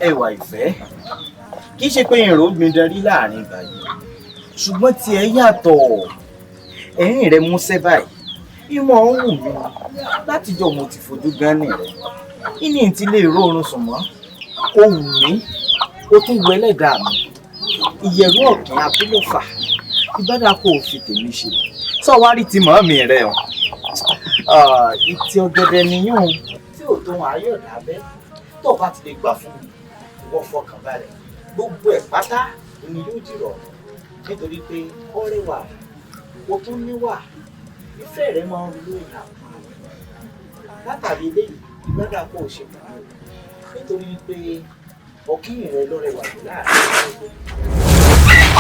ẹwà ìfẹ́ kì í ṣe pé ìrò gbin darí láàrin ìgbà yìí ṣùgbọ́n tiẹ̀ yàtọ̀ ẹ̀rín rẹ músẹ́ báyìí ìmọ̀ ń wù mí látijọ́ mo ti fojú gánì rẹ ìní ti lè rọrùn sùn mọ́ ó wù mí ó tún wọ ẹlẹ́dàá mi ìyẹ̀rú ọ̀kìn abúlọ̀fà ìbádà kò fi tèmi ṣe sọ wá rí ti màámi rẹ o ìtì ọ̀gẹ̀dẹ̀ nìyàn tí ò tó wọn ayọ̀ dábẹ́ tó bá ti lè gbà fún mi ìwọ fọkàn balẹ̀ gbogbo ẹ̀ pátá ni yóò dìrọ̀ nítorí pé ó rẹwà ó tún níwà ìfẹ́ rẹ máa ń lo ìhà látàrí eléyìí ìgbádà kò ṣe pàmò nítorí pé ọkìn rẹ ló rẹwà jù láàrin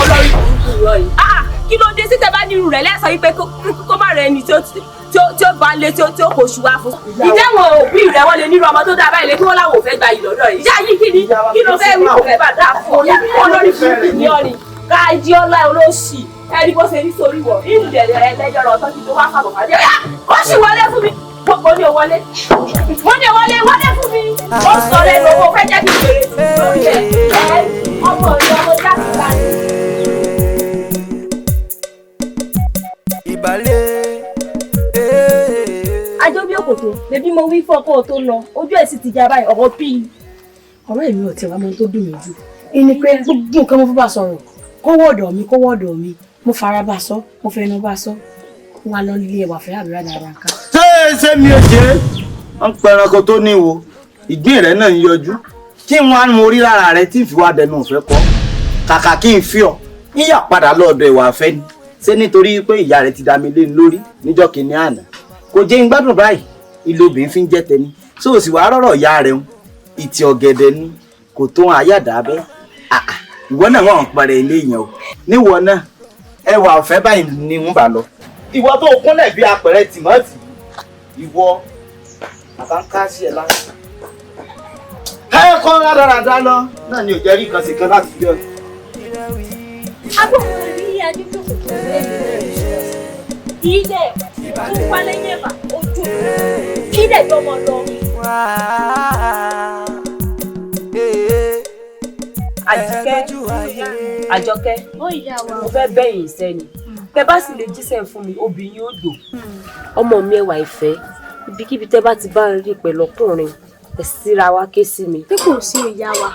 ọlọ́rí burúkú rọ yìí. Kí ló dé sí tẹ bá nírú rẹ̀ lẹ́sọ̀ wípé kó má rẹ ẹni tí ó bá lé tí ó kò ṣùwà fún. Ìdẹ́wọ̀n òbí rẹ̀ wọ́n lè nírú ọmọ tó dáa báyìí lé kí wọ́n láwọn ò fẹ́ gba ìlọ́dọ̀ yìí. Ìyá yìí kí ló fẹ́ wí kò fẹ́ bá dáa fún ọ. Olórí burúkú ni ọ ni káàjí ọlá olóṣì ẹni bó ṣe ní sórí wọ̀ nínú ìdẹ̀rẹ̀ ẹlẹ́jọ́ rọ̀ tọ́jú tó wá fàbọ̀ fàdé. Ó sì wọlé fún mi. Mo ní wọlé fún mi. Ó sọ lẹ́nu owó fẹ́ jẹ́ kí n bèrè lórí ẹ̀ ọmọ ìlú ọmọ jáde jáde. Ajó bí òkòtò bébí mo wí fún ọkọ tó lọ ojú ẹ̀ sì ti já báyìí ọ̀rọ̀ pí ọ̀rọ̀ èmi ò tẹ̀ wá mọ́ tó dùn mí jù ẹni pé gbogbo nǹkan mo fi bá sọ̀rọ̀ kó wọ́ọ̀dọ̀ mi mo fara bá sọ mo fẹnu bá sọ wà lọ lé ẹwà fẹ́ àbúrò dáadáa ká. ṣé mi ò jẹ́ ń pẹ ẹranko tó níwo ìgbín rẹ náà ń yọjú kí wọn á mo rí lára rẹ tí ìfiwá dẹnu òfẹ kọ kàkà kí n fi ọ yíyà padà lọ́dọ̀ ìwà àfẹ́ ni ṣé nítorí pé ìyá rẹ ti dá mi lé lórí níjọ́ kìíní àná kò jẹ́ ń gbádùn báyìí ilé obìnrin fi ń jẹ́ tẹni ṣé o sì wá rọ̀rọ̀ ìyá rẹ ń ìtì ọ̀gẹ̀dẹ̀ ni kò tó àyàdá bẹ́ ìwọ náà wọ́n pẹ̀rẹ̀ ilé yẹn o níwọ náà ẹwà ọ̀fẹ́ báyìí ni wọ́n bá lọ ìwọ tó kúnlẹ̀ bí apẹ̀rẹ̀ tìmọ́tì ìwọ àbáńká sí ẹ lásán ẹ kọ́ rádaràdá lọ náà ni ò jẹ́ rí kan sí kan láti jọ. agbóhùn rí adébíyòkò tó lé ilẹ̀ tó wálé yẹ̀bà ojú ilẹ̀ gbọmọ lọ. Àjọkẹ́ mo fẹ́ bẹ̀yìn sẹ́ni tẹ bá sì lè jíṣẹ́ fún mi obìnrin yóò dò ọmọ mi ẹwà ìfẹ́ ibikíbi tẹ bá ti bá ń rí pẹ̀lú ọkùnrin ẹ síra wa ké sí mi. pé kò sí ìyá wa.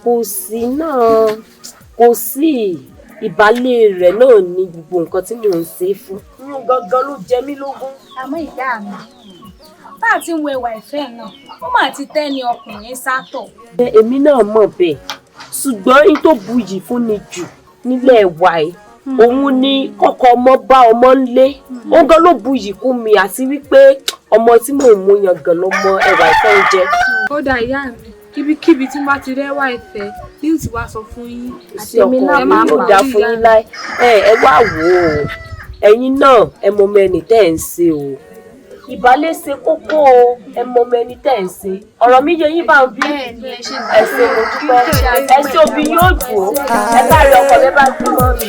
kò sí náà kò sí ìbálẹ̀ rẹ̀ náà ní gbogbo nǹkan tí mò ń ṣe fún. inú gangan ló jẹ mí lógún. àmọ́ ìyá mi bá a ti ń wo ẹwà ìfẹ́ náà ó mà ti tẹ́ ni ọkùnrin sátọ̀. èmi náà mọ̀ bẹ́ẹ̀ ṣùgbọ́n in tó buyì fún ni jù nílẹ̀ wa ẹ̀ òun ni kọ́kọ́ ọmọ bá ọmọ ńlé ó gan ló buyì kún mi àti wípé ọmọ tí mò ń mú yan gan lọmọ ẹwà ìfẹ́ ń jẹ. ó dà ìyá mi kíbíkíbi tí bá ti rẹwà ìfẹ́ yóò ti wá sọ fún yín. àti èmi náà máa ń dá fún yín láì ẹ wá wò ó ẹ̀yin náà ẹ mọ ọmọ ẹni tẹ́ ẹ̀ ń ṣe o ìbálẹ̀ ṣe kókó o ẹ mọ ọmọ ẹni tẹ́ ẹ̀ ń ṣe ọ̀rọ̀ mi yẹ yín bá ń bí ẹ̀sìn mo dúpẹ́ ẹ̀sìn òbí yóò dùn ó ẹ káàrí ọkọ̀ lẹ́ bá gbé mọ́ mi.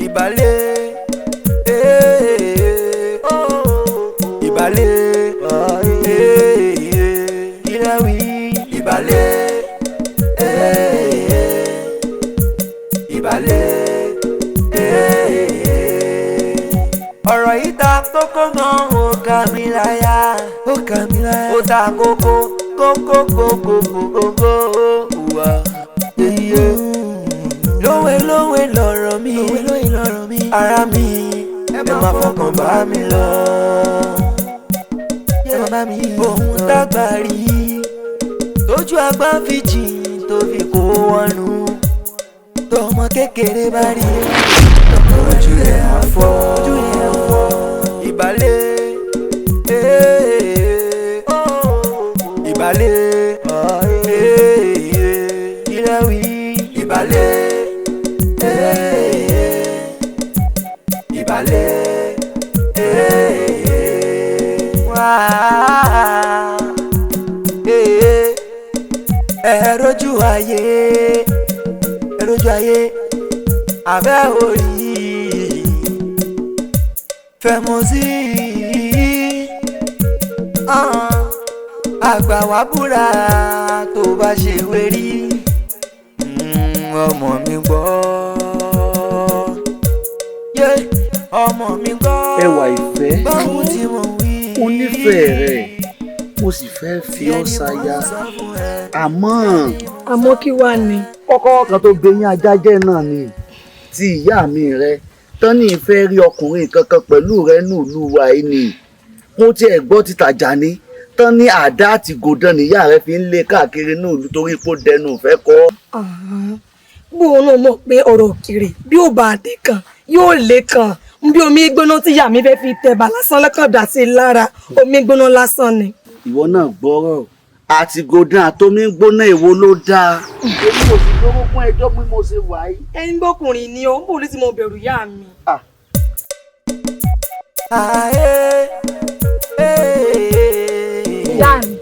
Ìbálẹ̀ ìlàwí ìbálẹ̀ ọ̀rọ̀ yìí ta kókó gan ó kà mí láyà ó ta kókó wà lówe lọ̀rọ̀ mi ara mi ẹ má fọkàn bá mi lọ ohun tágbà rí tójú àgbà fi jìn tó fi kó wọnú tọmọ kékeré bá rí ojú rẹ̀ á fọ́ ìbálẹ̀ ìlàwí ìbálẹ̀ ẹ̀rọ̀jú ayé abẹ́ orí fẹ̀mọ́ sí àgbà wá búra tó bá ṣe wérí ọmọ mi gbọ́ ọmọ mi gbọ́ ẹwà ìfẹ́ gbọ́hùn tí mo wí. mo nífẹ̀ẹ́ rẹ̀ mo sì fẹ́ fi ọ́ ṣaya àmọ́ kí wá ni. kọ́kọ́rọ́ kan tó gbé yín ajá jẹ́ náà ni ti ìyá mi rẹ tán ní ìfẹ́ rí ọkùnrin kankan pẹ̀lú rẹ nílùú wa yìí ni mo tiẹ̀ gbọ́ ti tàjà ní tán ní àdá àti gòdán níyà rẹ fi ń lé káàkiri nílùú torí pé ó dẹnu ìfẹ́ kọ́. bóun náà mọ̀ pé ọ̀rọ̀ òkèèrè bí ó bá dé kan yóò lé kan bí omi gbóná tí ìyá mi fẹ́ fi tẹ̀bà lásán lọ́kàn dà sí i lára omi gbóná lásán ni. ìwọ náà gbọ́rọ̀ àti gòdán àtomi gbóná èwo ló dáa. èmi ò sì lówó fún ẹjọ́ bí mo ṣe wà yìí. ẹni bọ́kùnrin ni ó bò ní tí mo bẹ̀rù ìyá mi. ìyá mi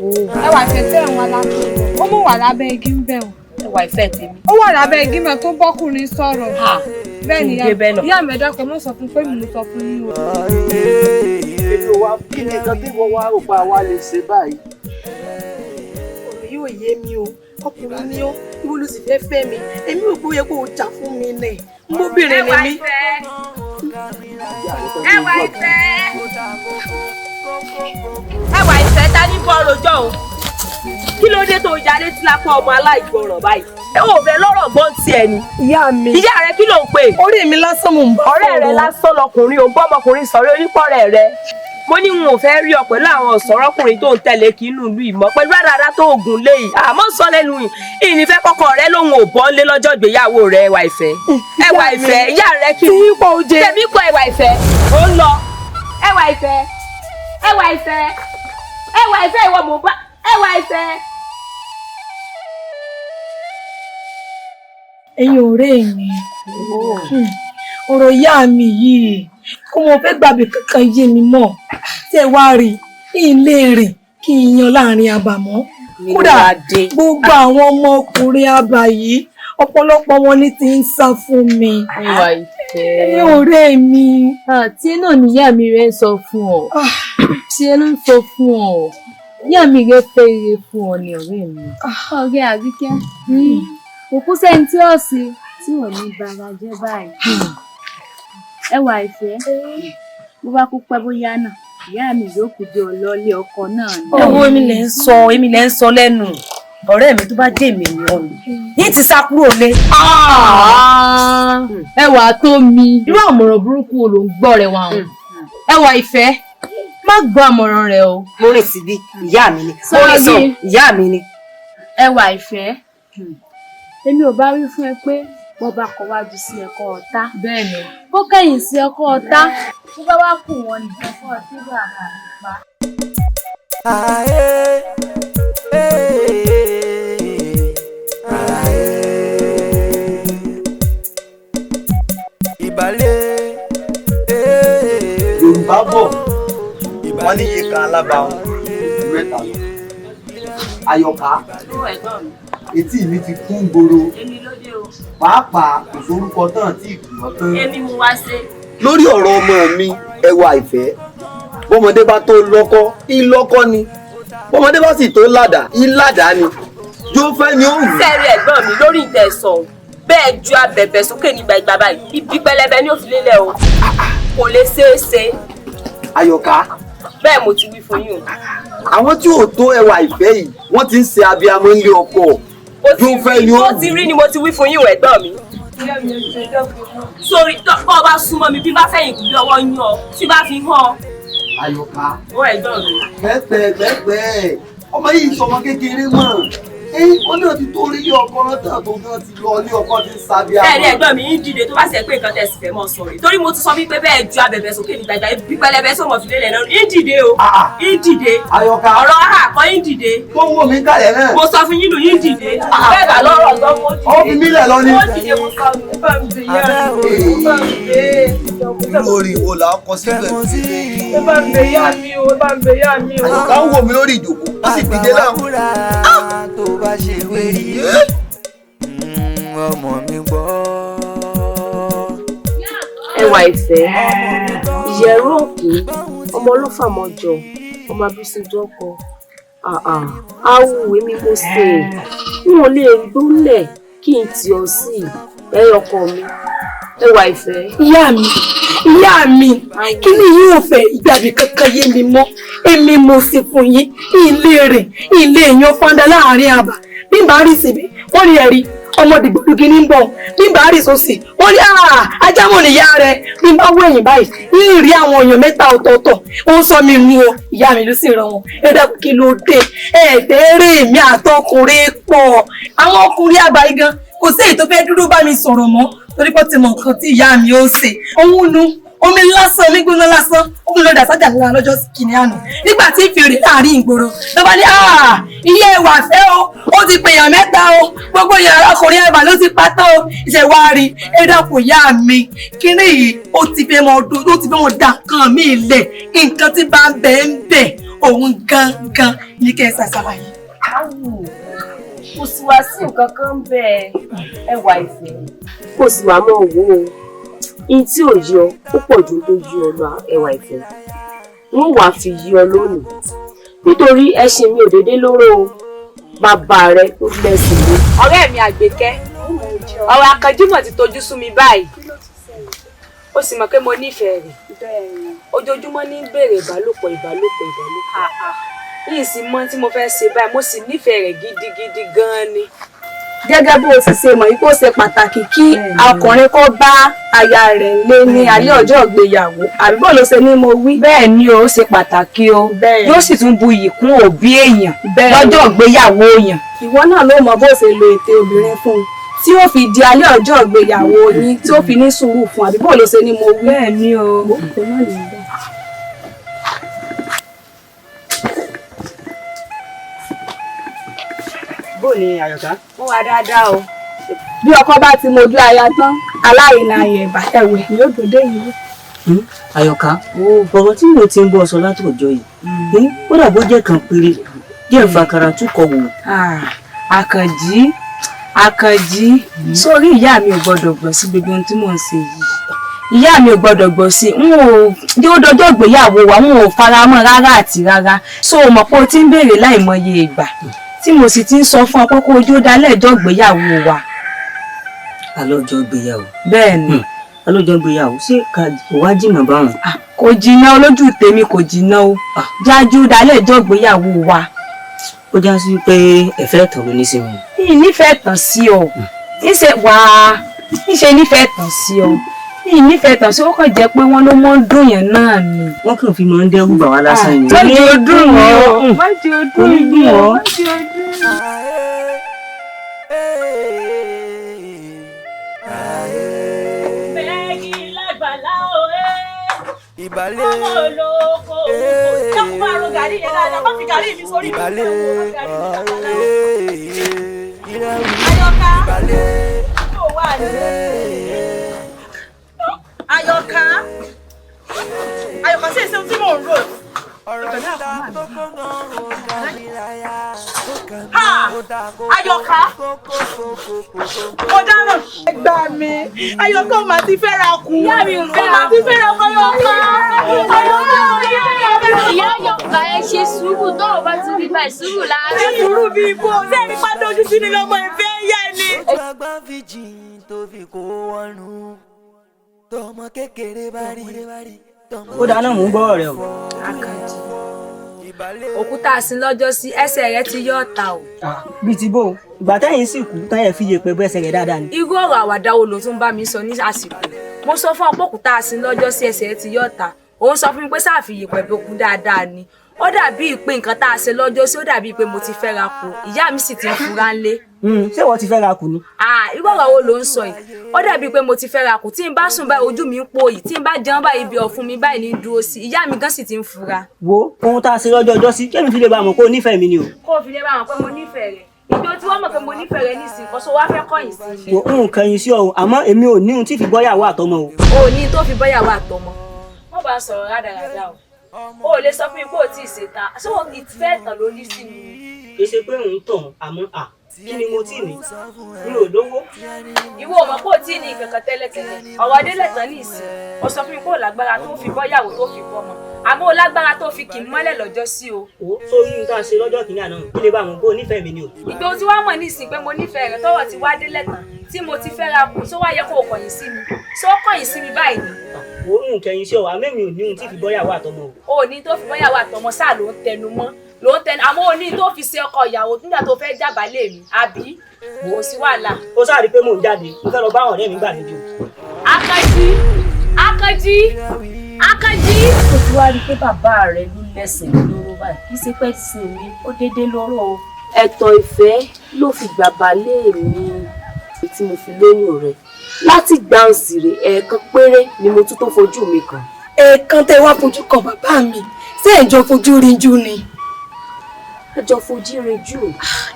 ẹwà ìfẹ́ wọn lábẹ́ ó mú wà lábẹ́ igi ń bẹ̀ wọ́n. ẹwà ìfẹ́ tèmi. ó wà lábẹ́ igi mẹ́ tó bọ́kùnrin sọ̀rọ̀. bẹ́ẹ̀ ni ìyá mi ẹ̀dá kan mọ́ sọ fún pé mi ló sọ fún yín o. èmi ò wá kí ni nǹkan tí wọ́n wá rò pa wá lè ṣe báyìí. ọ̀rọ̀ yóò yé mi o ọkùnrin ni ó ibo ló sì fẹ́ fẹ́ mi èmi ò gbóyè kó o jà fún mi nẹ̀ n bó bèrè ni mí. ẹwà ìfẹ́ ẹwà ìfẹ́ ta ní bọ́ rojọ́ o kí ló dé tó jáde tí lápá ọmọ aláìgbọràn báyìí ẹ ò fẹ́ lọ́rọ̀ gbọ́n tiẹ̀ ni. ìyá mi ìyá rẹ kí ló ń pè. orí mi lásán mò ń bá ọ̀rẹ́ rẹ lásán lọkùnrin ò ń bọ́ ọmọkùnrin sọ̀rọ̀ onípọ̀rẹ́ rẹ mo ní n ò fẹ́ rí ọ pẹ̀lú àwọn ọ̀sọ́rọ́kùnrin tó ń tẹ̀lé kí inú ìlú ìmọ̀ pẹ̀lú àdáadáa tó oògùn léyìí àmọ́ sọ lẹ́nu ìnífẹ́ kọ́kọ́ rẹ lòun ò bọ́ lé lọ́jọ́ ìgbéyàwó rẹ ẹwà ìfẹ́ ẹwà ìfẹ́ ìyá rẹ kí ni tèmi kọ ẹwà ìfẹ́ ó ń lọ ẹwà ìfẹ́ ẹwà ìfẹ́ ẹwà ìfẹ́ ìwọ mò ń bá ẹwà ìfẹ́. ẹ̀yin ọ̀rẹ́ mi ọ̀rọ̀ ìyá mi yìí kó mo fẹ́ gbàgbé kankan yé mi mọ́ tí ẹ wá rí ilé rìn kí n yan láàrin àbàmọ́ kódà gbogbo àwọn ọmọkùnrin àbà yìí ọ̀pọ̀lọpọ̀ wọn ní ti ń sá fún mi. ìwà ìfẹ́ ẹ̀yin ọ̀rẹ́ mi. àti náà níyà mi rẹ ń sọ fún ọ tí ẹ ló ń sọ fún ọ ìyá mi rẹ fẹ́ ire fún ọ ní ọ̀rẹ́ mi. ọ̀rẹ́ Àbíkẹ́ òkú sẹ́ni tí ó sì tí ò ní bara jẹ́ báyìí. ẹwà ìfẹ́ bó bá kú pẹ́ bóyá náà ìyá mi yóò kú dé ọlọ́lé ọkọ náà ni. owó èmi lẹ ń sọ lẹ́nu ọ̀rẹ́ mi tó bá dé èmi ni ọ̀nà yìí ti sá kúrò lé. ẹwà tó mi irú àmọ̀ràn burúkú wo ló ń gbọ́ rẹ̀ wá o ẹwà ìfẹ́ má gbọ́ àmọ̀ràn rẹ̀ o. mo rìn síbi ìyá mi ni mo rìn sọ ìyá mi ni. ẹwà ìfẹ́ èmi ò bá wí fún ẹ pé bó bá kọ wájú sí ẹ̀kọ́ ọ̀tá. bẹ́ẹ̀ ni. kó kẹ́yìn sí ẹ̀kọ́ ọ̀tá tó bá wá kù wọn nìkan fún ọtí bàbá nípa. Yorùbá bọ̀ wọ́n ní yíká alábàáhùn mẹ́ta lọ. Àyọ̀ká etí mi ti kún gbòòrò pàápàá òṣòrúkọ tán tí ìgbìmọ̀ tán. èmi mú wá ṣe. lórí ọ̀rọ̀ ọmọ mi ẹwà ìfẹ́ bọ́mọdé bá tó lọ́kọ́ ìlọ́kọ́ ni bọ́mọdé bá sì tó ládàá ìládàá ni yóò fẹ́ ni ó wù. sẹ́ẹ̀rì ẹ̀gbọ́n mi lórí ìtẹ̀sán bẹ́ẹ̀ ju abẹ̀bẹ̀ sókè nígbà ìgbà báyìí ibi pẹlẹbẹ ní òfin lélẹ̀ o kò lè ṣeé ṣe. Àyọ̀ká bẹ́ẹ̀ mo ti wí fún yín o. àwọn tí ò tó ẹwà ìfẹ́ yìí wọ́n ti ń ṣe abiyamọ ilé ọkọ yóò fẹ́ ni ó wù. ó ti rí ni mo ti wí fún yín o ẹ̀gbọ́n mi. sórí bọ́ ọ bá súnmọ́ mi bí bá fẹ̀yìn kú lọ́wọ́ yín ọ tí bá fi hàn. Àyọ̀ká ó ẹ̀gbọ́n mi. pẹ́pẹ́ ọmọ yìí sọmọ kékeré mọ̀ wọ́n náà ti tó orí ilé ọkọ rántàn tó náà ti lọ ilé ọkọ ti ń sábíà. bẹ́ẹ̀ni ẹ̀gbọ́n mi ń dìde tó bá ṣe pé nǹkan tẹsí fẹ́ mọ sọ̀rọ̀ torí mo ti sọ wípé bẹ́ẹ̀ ju abẹ̀bẹ̀ sókè ní gbàgbà ibi pẹlẹbẹ sọmọ fìdí lẹ náà ń dìde o ń dìde. Àyọ̀ká ọ̀rọ̀ àkọ́ ń dìde. tó ń wò mí kálẹ̀ náà. mo sọ fún yín lù yín dìde. bẹ́ẹ̀ bá lọ́rọ̀ gbọ́ mo dìde. ọ fi mílẹ̀ lọ ni. mo dìde mo sọ mi bá mi bẹ yá mi bá mi bẹ. irú orí ìwo là ń kọ síbẹ̀ sí i. ẹ bá mi bẹ yá mi o ẹ bá mi bẹ yá mi o. Àyọ̀ká ń wò mí lórí ìjòkó ó sì dìde náà. tó bá ṣe wérí ọmọ mi gbọ́. ẹwà ìfẹ́ ìyẹ̀rú òkú ọmọ ló fàmọ́jọ ọmọ abúlé dọ́kọ̀ awu èmi mo ṣe n ò lè gbólẹ̀ kí n tì ọ́ sí ọkọ mi ẹwà ìfẹ́. ìyá mi kí ni yóò fẹ́ ìgbàgbé kankan yé mi mọ́ èmi mo sì fún yín ilé èèyàn fọ́ndà láàrin àbá bí n bá rí síbi wọ́n rí ẹ̀rí ọmọ dìgbòlugi ní bọ̀ bí n bá rí sọ́sì wọ́n ní ajámọ̀ níyà rẹ̀ bí n bá wọ ẹ̀yìn báyìí ní ìrí àwọn èèyàn mẹ́ta ọ̀tọ̀ọ̀tọ̀ ó ń sọ mi nu o ìyá mi ló sì ràn wọn ẹ dákun kí ló dé ẹ̀ẹ́dẹ́rẹ́ mi àtọkùnrin pọ̀ àwọn ọkùnrin àgbáyé gan kò sí èyí tó fẹ́ dúró bá mi sọ̀rọ̀ mọ́ torí pé ó ti mọ nǹkan tí ìyá mi ó ṣe òun nu omi lásán omi gbóná lásán omi lọ́dà sájà lára lọ́jọ́ kìnìún àná nígbà tí fèrè láàrin ìgboro ló bá ní iye ìwà fẹ́ ó ti pèèyàn mẹ́ta o gbogbo yàrá ọkùnrin ẹ̀bà ló ti pátá o ìṣẹ̀wárí ẹ̀dàpọ̀ ìyá mi kíní yìí ó ti fẹ́ mọ dà kan mí lẹ̀ nǹkan tí bá ń bẹ̀ ń bẹ̀ òun gangan ní kẹ́ ẹ ṣàṣàlàyé. kò sì wá sí nǹkan kan bẹ́ẹ̀ ẹwà ìfẹ́ kò sì wá mọ̀ wò ó in tí ò yọ ó pọ̀ ju tó yí ọ lọ ẹwà ìfẹ́ wọ́n wàá fi yí ọ lónìí nítorí ẹṣin mi ò déédéé lóró bàbá rẹ tó lẹ́sìn mi. ọ̀rẹ́ mi Àgbékẹ́ ọ̀rọ̀ Àkànjímọ̀ ti tojú sú mi báyìí ó sì mọ̀ pé mo nífẹ̀ẹ́ rẹ̀ ojoojúmọ́ ní bèrè ìbálòpọ̀ yìí sì mọ̀ tí mo fẹ́ ṣe báyìí mo sì nífẹ̀ẹ́ rẹ̀ gidigidi gan-an ni. gẹ́gẹ́ bó o ti ṣe mọ̀ yìí kó ṣe pàtàkì kí ọkùnrin kó bá aya rẹ̀ lé ní alẹ́ ọjọ́ ìgbéyàwó àbí bó ló ṣe ní mo wí. bẹ́ẹ̀ ni ó ṣe pàtàkì o yóò sì tún bu iyì kún òbí èèyàn lọ́jọ́ ìgbéyàwó èèyàn. ìwọ náà ló mọ bó ṣe lo ète obìnrin fún un tí ó fi di alẹ́ ọjọ́ ìgbéyàwó yín tí ó fi ní sùúrù fún àbí bó ló ṣe ní mo wí. bẹ́ẹ̀ ni o. bó ni Àyọ̀ká. mo wà dáadáa o. bí ọkọ bá ti mojú aya tán aláìna ayẹ̀bà ẹ̀wẹ̀ ni ó gbòdé yìí. Àyọ̀ká ọ̀rọ̀ tí mo ti ń bọ́ sọ látọjọ́ yìí ó dàbọ̀ jẹ́ kan péré díẹ̀ fàkàrà túkọ̀ wò. Àkànjí sórí ìyá mi ò gbọ́dọ̀ gbọ́ sí gbogbo ohun tí mò ń ṣe yìí ìyá mi ò gbọ́dọ̀ gbọ́ sí n ò dé ó dọjọ́ ìgbéyàwó wa n ò fara mọ́ rárá àti rárá so o mọ̀ pé o ti ń béèrè láìmọye ìgbà tí mo sì ti ń sọ fún ọ pé kó ojú ó dálẹ̀ ẹjọ́ ìgbéyàwó wa. alọ́jọ́ ìgbéyàwó. bẹ́ẹ̀ ni. alọ́jọ́ ìgbéyàwó ṣé kò wá jìnnà báwọn. kò jìnnà olójú tèmi kò jìnnà o jájú dálẹ̀ ẹjọ́ ìgbéyàwó wa. ó já sí pé ẹ̀fẹ́ tàn ló ní sí mi. nífẹ̀ẹ́ tàn sí ọ níṣe nífẹ̀ẹ́ tàn sí ọ nífẹ̀ẹ́ tàn sí ó kàn jẹ́ pé wọ́n ló mọ́ ń dùn yẹn náà ni. wọ́n kàn fi máa ń dẹ́rù bà wá lásán ni. má jẹ́ ó dùn ọ́ má jẹ́ ó dùn ọ́. bẹ́ẹ̀ni lágbàlá òwe ìbálẹ̀ ọmọ olóko dákun bá ro gàrí yẹn dáadáa má fi gàrí mi sórí mi. ìbálẹ̀ Àyọ̀ká yóò wà ní. Àyọ̀ká sí èsì tí mò ń rò. Àyọ̀ká mo dáràn. Ẹ gbà mí Àyọ̀ká ò máa ti fẹ́ra kú. Ìyá mi ò fẹ́ra kú. Ò máa ti fẹ́ra kú Àyọ̀ká. ìyá Àyọ̀ká ẹ ṣe sùúrù tọ́rọ̀ bá ti rí báyìí sùúrù láàárín. Ṣé sùúrù bí ibo ṣé ẹni pàdé ojú sí ni lọ́mọ ìfẹ́ yá ni. ojú àgbà fi jìn tó fi kó wọnú tọmọ kékeré bá rí. ó dáná mò ń gbọ́ rẹ o. Àkànjí òkúta àsìn lọ́jọ́ sí ẹsẹ̀ rẹ ti yọ ọ̀tá o. bíi ti bó ìgbà tẹ́yìn sì kú tán yẹn fi yè pé bó ẹsẹ̀ rẹ̀ dáadáa ni. irú ọ̀rọ̀ àwàdà wo ló tún bá mi sọ ní àsìkò mo sọ fún ọ̀pọ̀ òkúta àsìn lọ́jọ́ sí ẹsẹ̀ rẹ ti yọ ọ̀tá òun sọ fún mi pé sáàfìyè pẹ̀lú òkú dáadáa ni ó dàbí pé nǹkan tá a ṣe lọ́jọ́ sí ó dàbí pé mo ti fẹ́ra kù ìyá mi sì ti ń fura ńlé. ṣé wọ́n ti fẹ́ra kù ni. irú ọ̀rọ̀ wo ló ń sọ yìí ó dàbí pé mo ti fẹ́ra kù tí n bá sùn báyìí ojú mi ń pòyì tí n bá jẹun báyìí ibi ọ̀fun mi báyìí ní dúró sí ìyá mi gan sì ti ń fura. wo ohun tá a ṣe lọ́jọ́ ọjọ́ sí kémi fi lè bá a mọ̀ pé o nífẹ̀ẹ́ mi ni o. kó o fi lè bá a mọ̀ pé mo nífẹ̀ẹ́ rẹ̀ ìjọ tí wọ́n mọ̀ pé mo nífẹ̀ẹ́ rẹ̀ nísìnyí kó so wá fẹ́ kọ̀yìn sí mi. wo kẹyìn sí ọ àmọ́ èmi ò ní ohun tí fi bọ́yàwó àtọmọ o. o ní tó fi bọ́yàwó àtọmọ wọ́n bá sọ̀rọ̀ rádaràdà o ò lè sọ fún mi pé o tí ì ṣètà ṣé wọn kì í fẹ́ tàn lórí sí mi. kì í ṣe pé òun tàn àmọ́ kí ni mo tí ní mi ò lówó. ìwọ ò mọ̀ pé o tí ì ní ìkankan tẹ́lẹ̀tẹ́lẹ̀ ọ̀rọ̀ adélẹ̀ tán ní ìsìn o sọ fún mi pé o lágbára tó fi bọ́yàwó tó fi bọ́mọ àmọ́ o lágbára tó fi kì í mọ́lẹ̀ lọ́jọ́ sí o. ó sórí nǹkan ṣe lọ́jọ́ kìíní àná kí lè bá àwọn bó nífẹ̀ẹ́ mi ni o. ìgbà tí wàá mọ̀ nísìnyí pé mo nífẹ̀ẹ́ rẹ̀ tọ́wọ́ ti wá délẹ̀ tán tí mo ti fẹ́ ra kù tó wá yẹ kó o kọ̀yìn sí mi tó kọ̀yìn sí mi báyìí ni. ó ń kẹyìn sí ọ àmẹ́mi ò ní ohun tí fi bọ́yàwó àtọmọ o. o ní tó fi bọ́yàwó àtọmọ sáà ló ń tẹnu mọ́ àmọ́ o ní tó fi ṣe ọkọ ìyàwó nígbà tó fẹ́ jábàálẹ̀ mi àbí kò sí wàhálà. ó sáà rí i pé mò ń jáde mo fẹ́ lọ bá ọ̀rẹ́ mi gbàlejò. Àkànjí. ó ti wá rí i pé bàbá rẹ ló lẹ́sẹ̀ lóró báyìí kì í ṣe pẹ́ sí mi ó déédéé lọ́rọ̀ o. ẹ̀tọ́ ìfẹ́ ló fi gbà balẹ̀ mi tí mo fi lóyún rẹ̀ láti gbàǹsì rè ẹ̀ẹ̀kan péré ni mo tún tó fojú mi kàn. ẹ̀ẹ̀kan tẹ́ wá fojú kan bàbá mi ṣé ẹ̀jọ̀ fojú rí jù ni. ẹjọ́ fojú rẹ̀ jù.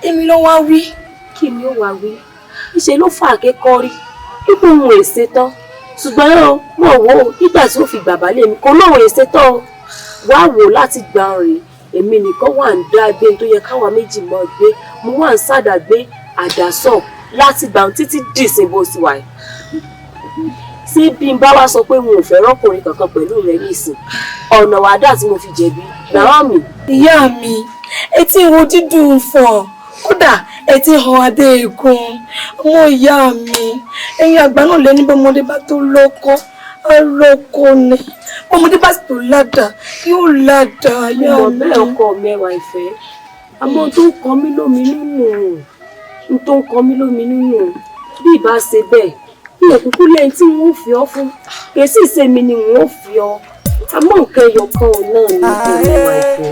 èmi ló wá wí. kí ni ó wá wí níṣẹ́ ló fà kékọ́rí ipò òun èsè tán ṣùgbọ́n ó mọ̀ wò ó nígbà tí ó fi gbà balẹ̀ mi kò lóun èsè tán o wá wò láti gbà rè èmi nìkan wà ń dá gbé tó yẹ káwa méjì mọ́ gbé mo wà ń sàdàgbé àdásọ̀ láti gbà ń títí dìsìn bó sì wà. tí bí n bá wá sọ pé mo ò fẹ́ rọ́kùnrin kankan pẹ̀lú rẹ nísìn ọ̀nà wàdà tí mo fi jẹ̀bi Naomi. ìyá mi etí ìwo dídùn fọ kódà etí han adé egun ọmọ ìyá mi ẹ̀yin àgbà náà lẹni bọmọdé bá tó lọ́kọ alọkọ ni bọmọdé bá sì tó ládàá yóò ládàá yá mi. ìmọ̀ bẹ́ẹ̀ ọkọ mẹ́wàá ìfẹ́ àmọ́ tó ń kọ mí lóminú nù tó ń kọ mí lóminú nù bí ìbá ṣe bẹ́ẹ̀ ní òkúkú lẹ́yìn tí wọ́n fi ọ́ fún kèsì ìsẹ́mi ni wọ́n fi ọ́ àmọ́ nǹkan ẹyọ kan náà ní ọkọ mẹ́wàá ìfẹ́.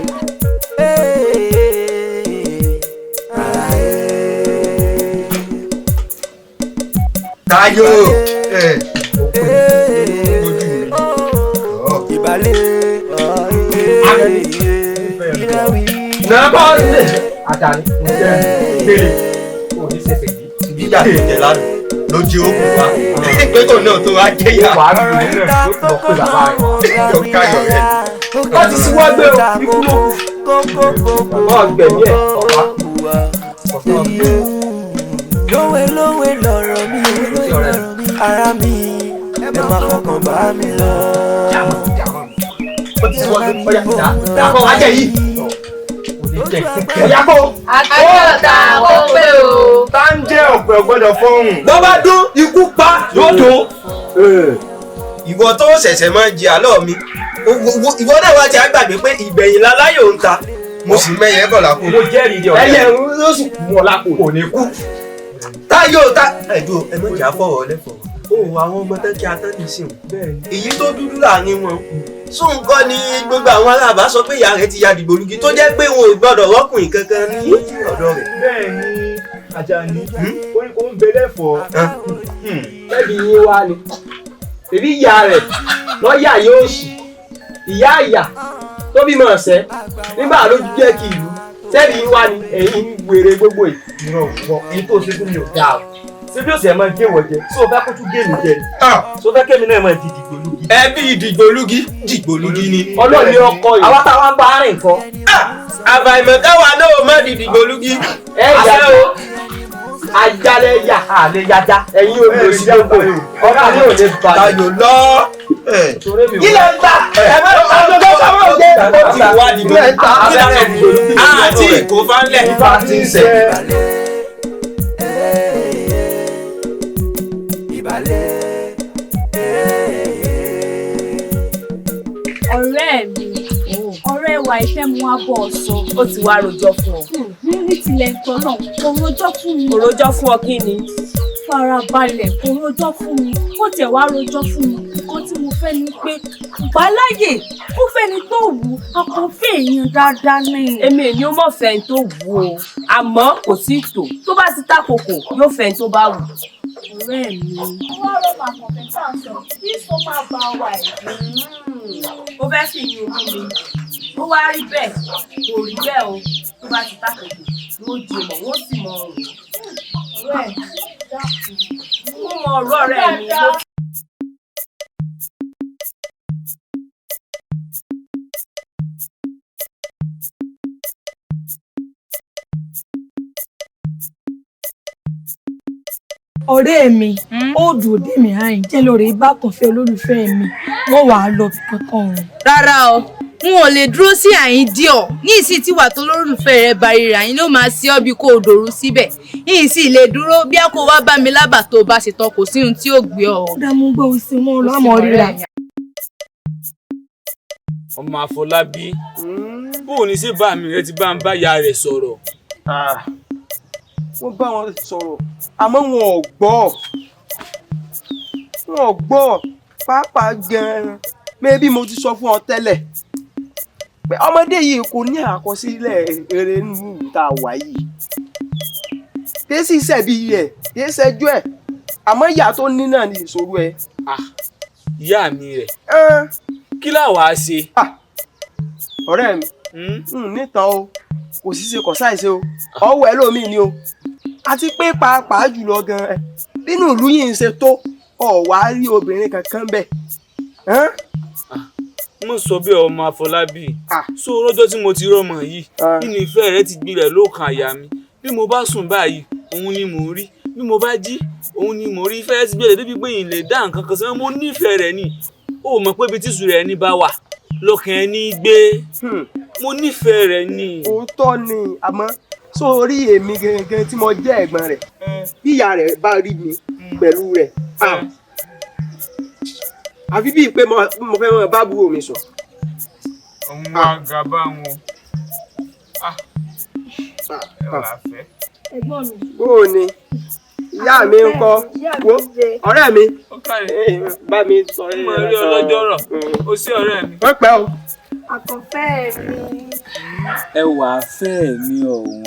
Táyọ̀ ìbálẹ̀ nàbọ̀ àtàrí mo jẹ́ gbére òní ṣẹ̀ṣẹ̀ yìí ìjà tó jẹ lánàá lójú ó kù wá pé kò náà tó wá jẹ́ ìyá wàá rí ìlú rẹ̀ tó lọ pé bàbá rẹ̀ tó káyọ̀ rẹ̀ wọ́n ti sí wọ́n gbé o ikú ló kù bàbá ọ̀gbẹ̀mí ẹ̀ ọ̀pá lówe lọ̀rọ̀ mi ara mi ẹ má fọkàn bá mi lọ. ó ti sí wọ́n gbé ọjà dàpọ̀ wájẹ̀ yìí ọ̀yà kó. àkàtà ó pé o. tá ń jẹ́ ọ̀pẹ ọ̀gbọ́dọ̀ fọ́hùn. bọ́ bá dún ikú pa yóò dún. ìwọ tó ṣẹ̀ṣẹ̀ máa ń jẹ àlọ́ mi ìwọ náà wá ti àgbàgbé pé ìgbẹ̀yìn láláyò ń ta mo sì mẹ́yẹ bọ̀ lápò. mo jẹ́rìí di ọ̀rẹ́ ẹ̀yẹ ló sì kú wọn lápò kò ní kú. Táyọ̀ ta ẹ̀dùn ẹ̀mọ́jà fọ̀rọ̀ lẹ́fọ̀ọ́ òun àwọn ọmọ tẹ́kí atẹ́nìsìn èyí tó dúdú láàrin wọn sóun kọ́ ni gbogbo àwọn aláàbá sọ pé ìyá rẹ̀ ti ya dìgbòlugi tó jẹ́ pé wọn ò gbọ́dọ̀ rọ́kùnrin kankan ní ọ̀dọ̀ rẹ̀. bẹ́ẹ̀ ni Àjàní ó ń bẹ lẹ́fọ̀ọ́ lẹ́bi yín wá ni èbí ìyá rẹ̀ lọ́ọ̀yà yóò ṣì ìyá àyà tó bímọ ọ̀sẹ̀ nígbà lójú jẹ́ kí ìlú sẹ́ẹ̀bì yín wá ni ẹ̀yin wèrè gbogbo yìí. èyí tó ṣe fún mi ò dáa o ṣé bí ó sì ẹ̀ máa gé wọ̀ jẹ tí o fẹ́ kó tún gé mi jẹ ni tí o fẹ́ kémi náà máa di dìgbòlugi. ẹbí dìgbòlugi ni. ọlọ́ọ̀ni ọkọ yìí àwa táwa ń bá rìn kọ́. àbàìmọ̀ káwa náà má di dìgbòlugi. ẹ yà o ajalẹ yà àlẹ yàda ẹ̀yin ò lè sí gbogbo ọkọ mi ò lè bà. Táyọ̀ lọ. ilẹ̀ ń ta ẹ̀mọ́ ọ̀dọ́dọ́ sábà ń gbé. ó ti wá dìgbòlugi. àti ìkófánlẹ̀ ìfà ti ń sẹ̀. ọ̀rẹ́ wa ìfẹ́ mu wá bọ̀ ọ̀sán. ó ti wá rojọ́ fún ọ. ní tilẹ̀ nǹkan náà kò rojọ́ fún mi. kò rojọ́ fún ọ kí ni. farabalẹ̀ kò rojọ́ fún mi ó tẹ̀ wá rojọ́ fún mi nǹkan tí mo fẹ́ ni pé gbàláyè ó fẹ́ni tó wù akọ̀fẹ́ èèyàn dáadáa ní. èmi èmi ó mọ̀ fẹ́ni tó wù o àmọ́ kò sí tò tó bá ti tákòkò yóò fẹ́ni tó bá wù. ọ̀rẹ́ mi. wọ́n rọ màkànfẹ́ tá à ń sọ kí sọ máa bá wa ẹ̀. ó fẹ́ fi yín ojú mi ó wá rí bẹ́ẹ̀ kò rí bẹ́ẹ̀ o tó bá ti tákòkò wọ́n jẹ mọ̀ wọ́n sì mọ ọ̀rọ̀. ọ̀rẹ́ dákun. mo mọ ọ̀rọ̀ rẹ̀ mi ló. ọ̀rẹ́ mi ó dùn òde mi àyìn jẹ́ lórí bákan fẹ́ olólùfẹ́ mi wọ́n wàá lọ kankan o. rárá o n ò lè dúró sí àyín díọ̀ ní ìsìn tí wà tó lórúfẹ́ rẹ̀ bá ríra yín ló máa sí ọ́ bí kò dòrú síbẹ̀ yìí sì lè dúró bí a kò wá bá mi lábà tó bá ṣe tán kò sí ohun tí ó gbé ọ. ó dá mú gbọ́ òsì mọ́ lámọ̀ ríra. ọmọ Àfọlábí bóò ní sí bá mi rẹ ti bá ń bá ìyá rẹ̀ sọ̀rọ̀. wọ́n bá wọn sọ̀rọ̀ àmọ́ wọn ò gbọ́ pàápàá gan-an mẹ́bí mo ti sọ fún ọ tẹ́lẹ̀ pé ọmọdé yìí kò ní àkọsílẹ̀ eré nínú tá a wà yìí kìí sì ṣẹ̀bi rẹ̀ kìí ṣẹjú ẹ̀ àmọ́ ìyá tó ní náà ní ìṣòro ẹ̀. ìyá mi rẹ̀ kí làwa ṣe. ọ̀rẹ́ mi nítan o kò sí ṣe kọ̀ ṣàìṣe o ọwọ́ ẹ lómi ni o àti pé pàápàá jùlọ gan-an nínú ìlú yìí ń ṣe tó ọ̀wá rí obìnrin kankan bẹ́ẹ̀. mo sọ bí ọmọ Àfọlábí so lọ́jọ́ tí mo ti rọ́mọ yìí nínú ìfẹ́ rẹ ti gbilẹ̀ lókàn àyà mi bí mo bá sùn báyìí òun ni mò ń rí bí mo bá jí òun ni mò ń rí ìfẹ́ ti gbélé débi pé ìlè dá nǹkan kan sẹ́wọ́n mo nífẹ̀ẹ́ rẹ̀ ni ó mọ̀ pé ibi tíṣù rẹ̀ ní bá wà lọ́kàn ẹ̀ ní gbé mo nífẹ̀ẹ́ rẹ̀ ni. òótọ́ ni àmọ́ sórí èmi gangan tí mo jẹ́ ẹ̀gbọ́n rẹ̀ bí ìyá rẹ̀ bá rí mi pẹ̀lú rẹ̀ àfi bíi pé mo fẹ́ mọ bá búrò mi sọ. òun wá ga bá wọn. ẹ̀gbọ́n mi. bó o ní ìyá mi ń kọ́ wo ọ̀rẹ́ mi bá mi sọ ẹ́. mo rí ọlọ́jọ́ rọ̀ ó sí ọ̀rẹ́ mi. wọ́n pẹ́ o. àkànfẹ́ mi. ẹwà fẹ́ mi ọ̀wọ́n.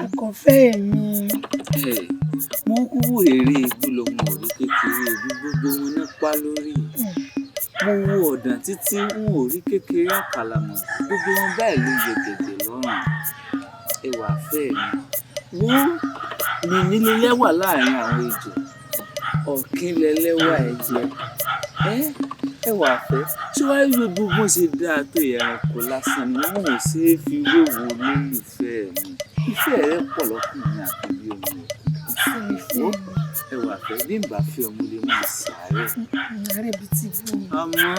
àkànfẹ́ mi. wọ́n kú èrè ìgbìlọ̀mọ̀ orí kékeré ibi gbogbo wọn nípa lórí. mo wo ọ̀dàn títí n ò rí kékeré àkàlàmọ̀ gbogbo wọn báyìí ló yẹ gẹ̀gẹ̀ lọ́rùn. ẹwà fẹ́ mi wọ́n ní nílé lẹ́wà láàrin àwọn ejò ọ̀kínlẹ̀ lẹ́wà ẹ̀jẹ̀ ẹwà fẹ́ tí wàá rí gbogbo ṣe dáa tó ẹranko lásán ni wọn ò ṣe é fi wéwo lólùfẹ́ mi ìfẹ́ rẹ pọ̀ lọ́kùnrin àti bí omi ẹ̀kọ́ ẹwà fẹ́ bí n bá fi ọmọ lè máa ṣàárẹ̀. àárẹ̀ bíi ti bú mi. àmọ́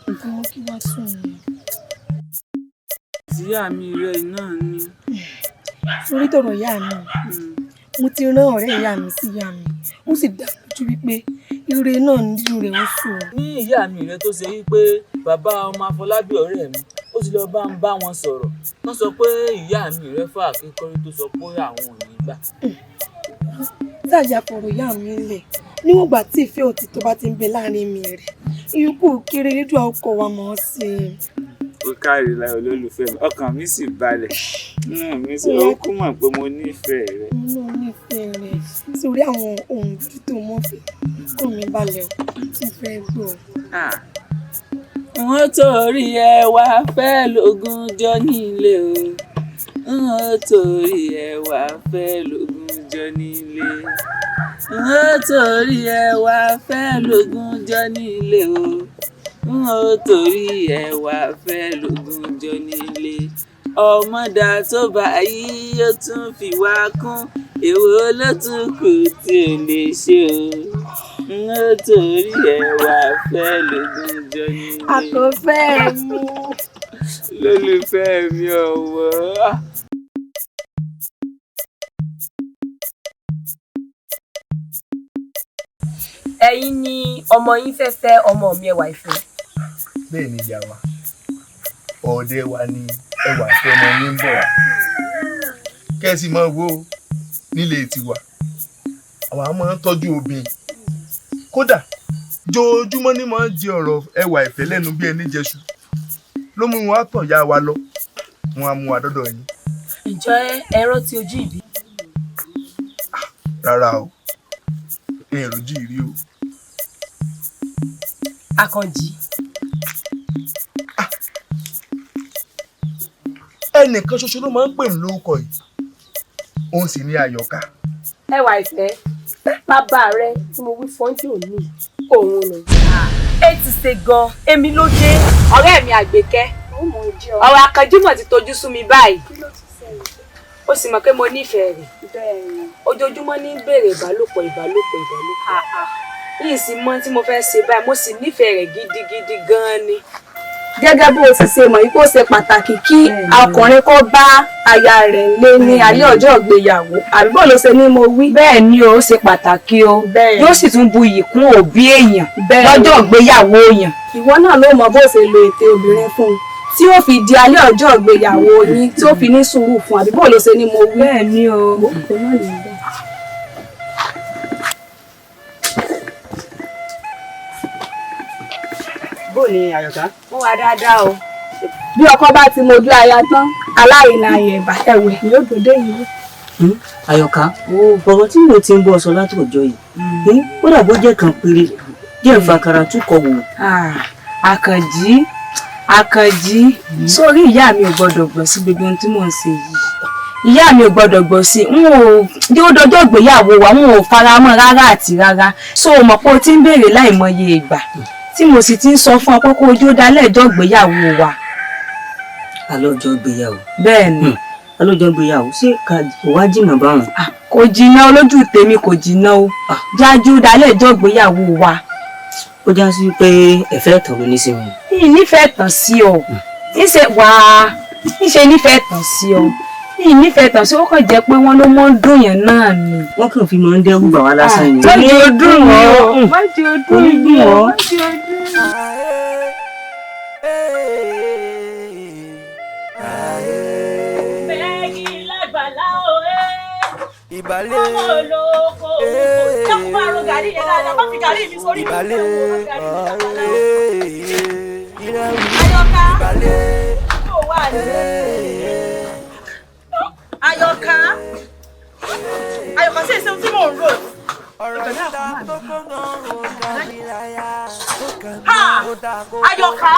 nǹkan kí wàá sùn ni. ìyá mi rẹ náà ni. sórí tọ̀rọ̀ ìyá mi mo ti rán ọ̀rẹ́ ìyá mi sí ìyá mi ó sì dá lójú wípé ire náà nínú rẹ̀ ó sùn. ní ìyá mi rẹ tó ṣe wípé bàbá ọmọ Àfọlábí ọ̀rẹ́ mi ó ti lọ bá ń bá wọn sọ̀rọ̀ wọ́n sọ pé ìyá mi rẹ fà kékeré tó sọ pé àwọn ò ní gbà. sáàjà fọ̀rọ̀ ìyá mi lẹ̀ níwọ̀n ìgbà tí ìfẹ́ òtítọ́ bá ti ń bẹ láàrin mi rẹ̀ ìyókù kéré lédùn ọkọ̀ wa mọ̀ ọ́ sí i. ó kárí láì olólùfẹ́ mi ọkàn mi sì balẹ̀ mi sì ó kú mọ̀ pé mo nífẹ̀ẹ́ rẹ. mo nífẹ̀ẹ́ rẹ̀ sórí àwọn ohun dúdú tó mọ̀ fẹ́ kó mi balẹ̀ o tí fẹ́ gbọ́. wọ́n torí ẹwà fẹ́ lógún jọ nílé o wọ́n torí ẹwà fẹ́ lógún jọ nílé wọ́n torí ẹwà fẹ́ lógún jọ nílé o wọ́n torí ẹwà fẹ́ lógún jọ nílé ọmọdà tó bá yí ó tún fi wá kún èwo ló tún kù tí ò lè ṣe o wọ́n torí ẹwà fẹ́ lógún jọ nílé. àkànfẹ́ mi. lólùfẹ́ mi ọ̀wọ́. ẹ̀yin ni ọmọ yín fẹ́ fẹ́ ọmọ mi Ẹwà Ìfẹ́. bẹ́ẹ̀ ni ìyá wa ọ̀ọ́dẹ wa ni Ẹwà Ìfẹ́ ọmọ yín ń bọ̀ wá kẹ́sì máa wo nílé tiwa àwa máa ń tọ́jú obìnrin kódà joojúmọ́ ni máa ń jẹ ọ̀rọ̀ Ẹwà Ìfẹ́ lẹ́nu bí ẹni jẹṣu ló mú wọn á tọ̀ ya wa lọ wọn á mú wa dọ́dọ̀ yín. ìjọ ẹ rántí ojú ìbí. rárá o èrò jí rí o. Àkànjí. ẹnìkan ṣoṣo ló máa ń pè ní lórúkọ yìí òun sì ní Àyọ̀ká. Ẹwà Ìfẹ́ bàbá rẹ tí mo wí fọ́njú òní òun nù. ẹ ti ṣe gan èmi ló dé. ọ̀rẹ́ mi Àgbékẹ́ ọ̀rọ̀ Àkànjímọ̀ ti tojú sú mi báyìí ó sì mọ̀ pé mo nífẹ̀ẹ́ rẹ̀ ojoojúmọ́ ní béèrè ìbálòpọ̀ yìí sì mọ̀ tí mo fẹ́ ṣe báyìí mo sì nífẹ̀ẹ́ rẹ̀ gidigidi gan-an ni gẹ́gẹ́ bó o ti ṣe mọ̀ yìí kó ṣe pàtàkì kí ọkùnrin kó bá aya rẹ̀ lé ní alẹ́ ọjọ́ ìgbéyàwó àbí bó ló ṣe ní mo wí. bẹ́ẹ̀ ni ó ṣe pàtàkì o yóò sì tún bu iyì kún òbí èèyàn lọ́jọ́ ìgbéyàwó èèyàn. ìwọ náà ló mọ bó ṣe lo ète obìnrin fún un tí ó fi di alẹ́ ọjọ́ ìgbéyàwó yín tí ó fi ní sùúrù fún àbí bó ló ṣe ní mo wí. bẹ́ẹ̀ ni o. bó ni Àyọ̀ká. mo wà dáadáa o. bí ọkọ bá ti mojú aya tán aláìna ayẹ̀bà ẹ̀wẹ̀ ni ó gbòdé yìí. Àyọ̀ká ọ̀rọ̀ tí mo ti ń bọ́ sọ látọjọ́ yìí ó dàbọ̀ jẹ́ kan péré díẹ̀ fàkàrà túkọ̀ wò. Àkànjí sórí ìyá mi ò gbọ́dọ̀ gbọ́ sí gbogbo ohun tí mò ń ṣe yìí. Ìyá mi ò gbọ́dọ̀ gbọ́ sí n ò dọjọ́ ìgbéyàwó wa n ò fara mọ́ rárá àti rárá so o mọ̀ pé o ti ń béèrè láìmọye ìgbà tí mo sì ti ń sọ fún ọ pé kó ojú ó dálẹ̀ ẹjọ́ ìgbéyàwó wa. alọ́jọ́ ìgbéyàwó. bẹ́ẹ̀ ni. alọ́jọ́ ìgbéyàwó ṣé kò wá jìnnà báwọn. kò jìnnà olójú tèmi kò jìnnà o jájú dálẹ̀ ẹjọ́ ìgbéyàwó wa. ó já sí pé ẹ̀fẹ́ tàn ló ní sí mi. nífẹ̀ẹ́ tàn sí ọ níṣe nífẹ̀ẹ́ tàn sí ọ nífẹ̀ẹ́ tàn sí ó kàn jẹ́ pé wọ́n ló mọ́ ń dùn yẹn náà ni. wọ́n kàn fi máa ń dẹ́rù bà wá lásán ni. má jẹ́ ó dùn ọ́ má jẹ́ ó dùn ọ́ má jẹ́ ó dùn. bẹ́ẹ̀ni lágbàlá òwe ìbálẹ̀ ọmọ olóko ṣẹ́kùn bá ro gàrí yẹn dáadáa má fi gàrí mi sórí mi. ìbálẹ̀ Àyọ̀ká yóò wà ní. Àyọ̀ká sí èsì tí mò ń rò. Àyọ̀ká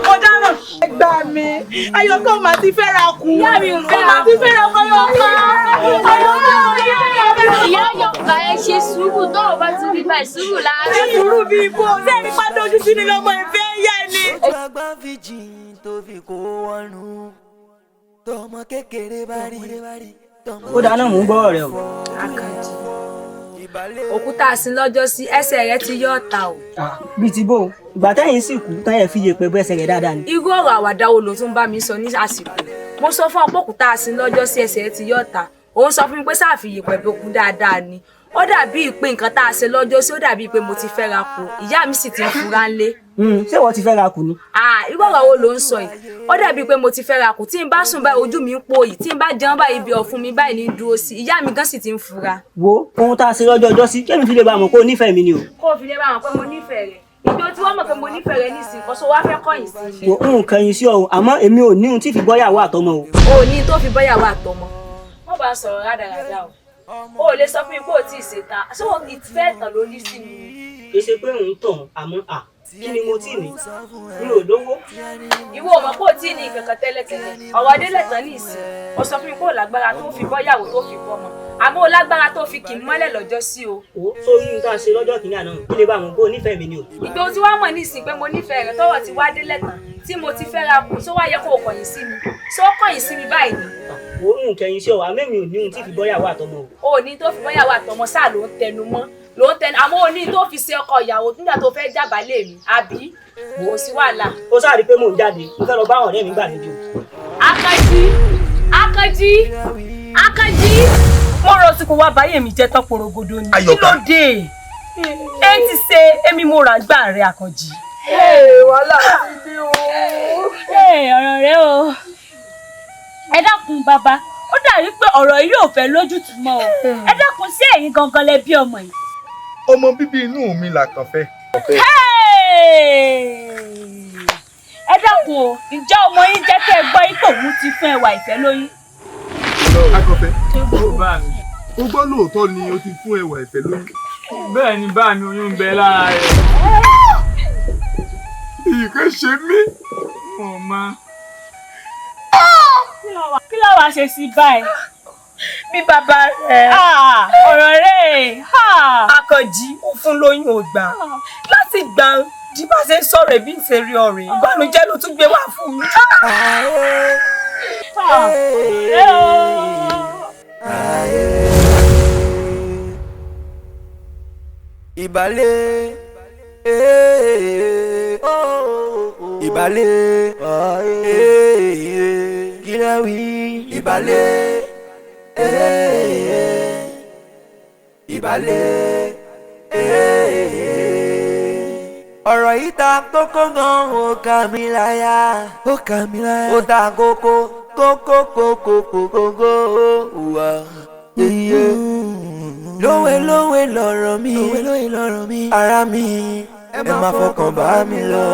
mo dáná. Ẹ gbà mí Àyọ̀ká ò máa ti fẹ́ra kú. Ìyá mi ò fẹ́ra kú. Ò máa ti fẹ́ra kú Àyọ̀ká. Ìyá Àyọ̀ká ẹ ṣe sùúrù tó o bá ti rí báyìí sùúrù láàárín. Ṣé sùúrù bí ibo ṣé ẹni pàdé ojú sí ni lọ́mọ ìfẹ́ yá ni. ojú àgbà fi jìn tó fi kó wọnú tọmọ kékeré bá rí. ó dáná mò ń gbọ́ rẹ o. Àkànjí òkúta àsìn lọ́jọ́ sí ẹsẹ̀ rẹ ti yọ ọ̀tá o. bíi ti bó ìgbà tẹ́yìn sì kú tán yẹn fi yè pé bó ẹsẹ̀ rẹ̀ dáadáa ni. irú ọ̀rọ̀ àwàdà wo ló tún bá mi sọ ní àsìkò mo sọ fún ọ̀pọ̀ òkúta àsìn lọ́jọ́ sí ẹsẹ̀ rẹ ti yọ ọ̀tá òun sọ fún mi pé sáàfìyè pẹ̀lú òkú dáadáa ni ó dàbí pé nǹkan tá a ṣe lọ́jọ́ sí ó dàbí pé mo ti fẹ́ra kù ìyá mi sì ti ń fura ńlé. ṣé wọ́n ti fẹ́ra kù ni. irú ọ̀rọ̀ wo ló ń sọ yìí ó dàbí pé mo ti fẹ́ra kù tí n bá sùn báyìí ojú mi ń pòyì tí n bá jẹun báyìí ibi ọ̀fun mi báyìí ní dúró sí ìyá mi gan sì ti ń fura. wo ohun tá a ṣe lọ́jọ́ ọjọ́ sí kémi fi lè bá a mọ̀ pé o nífẹ̀ẹ́ mi ni o. kó o fi lè bá a mọ̀ pé mo nífẹ̀ẹ́ rẹ̀ ìjọ tí wọ́n mọ̀ pé mo nífẹ̀ẹ́ rẹ̀ nísìnyí kó so wá fẹ́ kọ̀yìn sí mi. n kẹyìn sí ọ àmọ́ èmi ò ní ohun tí fi bọ́yàwó àtọmọ o. o ní tó fi bọ́yàwó àtọmọ wọ́n bá sọ̀rọ̀ rádaràdà o ò lè sọ fún mi pé o tí ì ṣètà ṣé wọn kì í fẹ́ tàn lórí sí mi. kì í ṣe pé òun tàn àmọ́ kí ni mo tí ní mi ò lówó. ìwọ ò mọ̀ pé o tí ì ní ìkankan tẹ́lẹ̀tẹ́lẹ̀ ọ̀rọ̀ adélẹ̀ tán ní ìsìn o sọ fún mi pé o lágbára tó fi bọ́yàwó tó fi bọ́mọ àmọ́ o lágbára tó fi kì í mọ́lẹ̀ lọ́jọ́ sí o. sórí ohun tá a ṣe lọ́jọ́ kìíní àná kí lè bá àwọn bó nífẹ̀ẹ́ mi ni o. ìgbà tí wàá mọ̀ ní ìsìn pé mo nífẹ̀ẹ́ rẹ̀ tọ́wọ́ ti wá délẹ̀ tán tí mo ti fẹ́ ra kù tó wá yẹ kó o kọ̀yìn sí mi tó kọ̀yìn sí mi báyìí ni. wo ń kẹyìn sí ọ àmọ́ mi ò ní ohun tí fi bọ́yàwó àtọmọ o. o ní tó fi bọ́yàwó àtọmọ sáà ló ń tẹnu mọ́ àmọ́ o ní tó fi ṣe ọkọ ìyàwó nígbà tó fẹ́ jábàálẹ̀ mi àbí kò sí wàhálà. ó sáà rí i pé mò ń jáde mo fẹ́ lọ bá ọ̀rẹ́ mi gbàlejò. Àkànjí mo rọ tí kò wá báyé mi jẹ́ tán porogodo ni. kí ló dé ẹ ti ṣe èmi mo rà gbà rẹ Àkànjí. wàhálà ti dé o. ọ̀rọ̀ rẹ o ẹ dákun bàbá ó dàbí pé ọ̀rọ̀ yìí ò fẹ́ lójútùú mọ́ o ẹ dákun sí ẹ̀yin gangan lẹ bí ọmọ yìí. ọmọ bíbí inú mi là kàn fẹ́. ẹ dákun o ǹjẹ́ ọmọ yín jẹ́ kẹ́ ẹ gbọ́ ipò òun ti fún ẹwà ìfẹ́ lóyún. Akọ̀fẹ́ ó gbọ́ lóòótọ́ ni o ti fún ẹwà ìfẹ́ lóyún. bẹ́ẹ̀ ni bá mi oyún ń bẹ lára rẹ̀. ìkẹ́ ṣe mí. ọmọ. kí ló wàá ṣe sí báyìí bí bàbá rẹ̀ ọ̀rọ̀ rẹ̀ Àkànjí ó fún lóyún ò gbà láti gbà di bá ṣe ń sọ̀rọ̀ ẹ̀bí ń ṣe rí ọ̀rẹ́ ìbànújẹ́ ló tún gbé wá fún mi. ìbálẹ̀ ìbálẹ̀ kí lẹ wí ìbálẹ̀ ìbálẹ̀ ọ̀rọ̀ yìí ta kókó gan ó kà mí láyà ó ta kókó wà lówe lọ̀rọ̀ mi ara mi ẹ má fọkàn bá mi lọ.